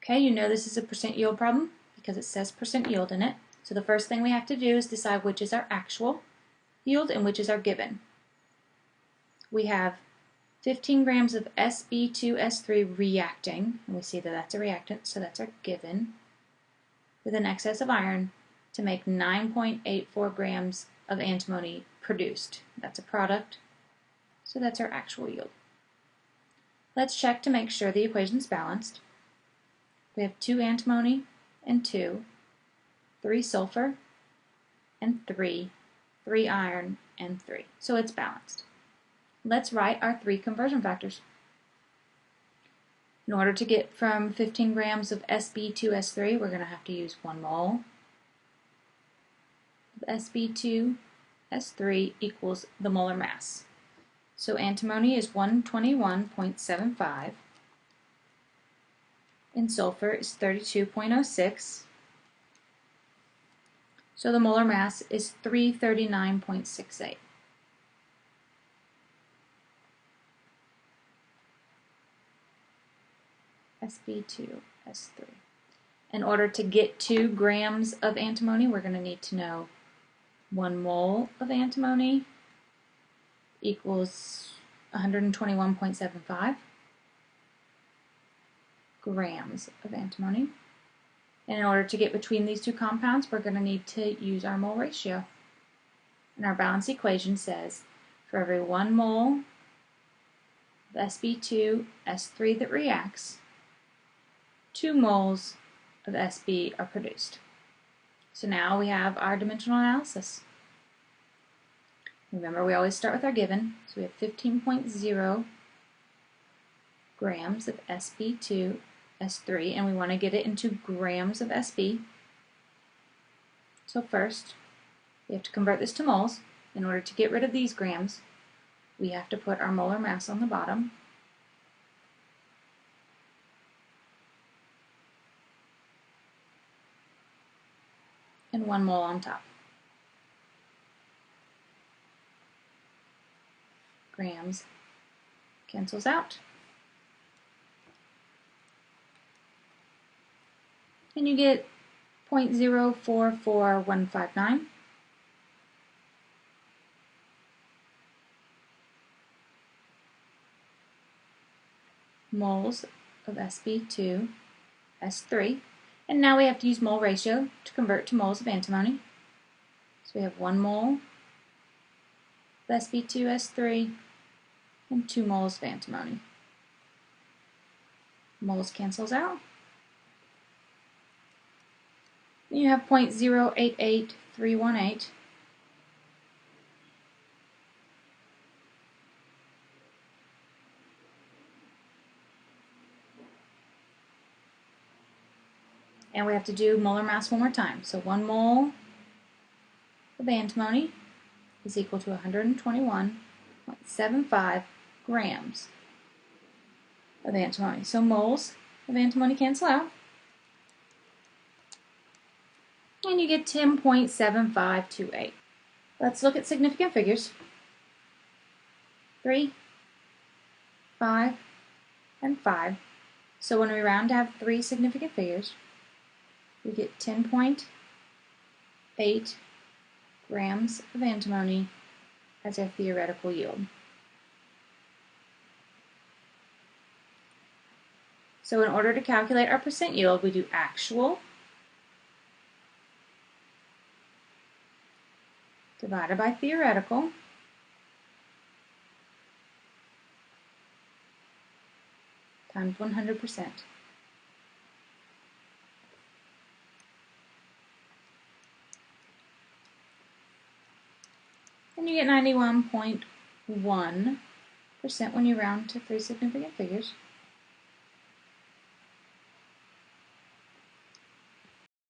Okay, you know this is a percent yield problem because it says percent yield in it. So the first thing we have to do is decide which is our actual yield and which is our given. We have 15 grams of Sb2S3 reacting, and we see that that's a reactant, so that's our given, with an excess of iron to make 9.84 grams of antimony produced. That's a product, so that's our actual yield. Let's check to make sure the equation's balanced. We have 2 antimony and 2, 3 sulfur and 3, 3 iron and 3. So it's balanced. Let's write our 3 conversion factors. In order to get from 15 grams of Sb to S3, we're going to have to use 1 mole of Sb2S3 equals the molar mass. So antimony is 121.75 and sulfur is 32.06. So the molar mass is 339.68. Sb2S3. In order to get 2 grams of antimony, we're going to need to know 1 mole of antimony equals 121.75 grams of antimony. And in order to get between these 2 compounds, we're going to need to use our mole ratio. And our balance equation says for every 1 mole of Sb2S3 that reacts, 2 moles of Sb are produced. So now we have our dimensional analysis. Remember, we always start with our given, so we have 15.0 grams of Sb2S3, and we want to get it into grams of Sb. So first, we have to convert this to moles. In order to get rid of these grams, we have to put our molar mass on the bottom. And 1 mole on top. Grams cancels out. And you get 0.044159. Moles of Sb2S3. And now we have to use mole ratio to convert to moles of antimony. So we have 1 mole of Sb2S3 and 2 moles of antimony. Moles cancels out. Then you have 0.088318. And we have to do molar mass one more time. So 1 mole of antimony is equal to 121.75 grams of antimony. So moles of antimony cancel out. And you get 10.7528. Let's look at significant figures. 3, 5, and 5. So when we round to have 3 significant figures, we get 10.8 grams of antimony as our theoretical yield. So in order to calculate our percent yield, we do actual divided by theoretical times 100%. And you get 91.1% when you round to 3 significant figures.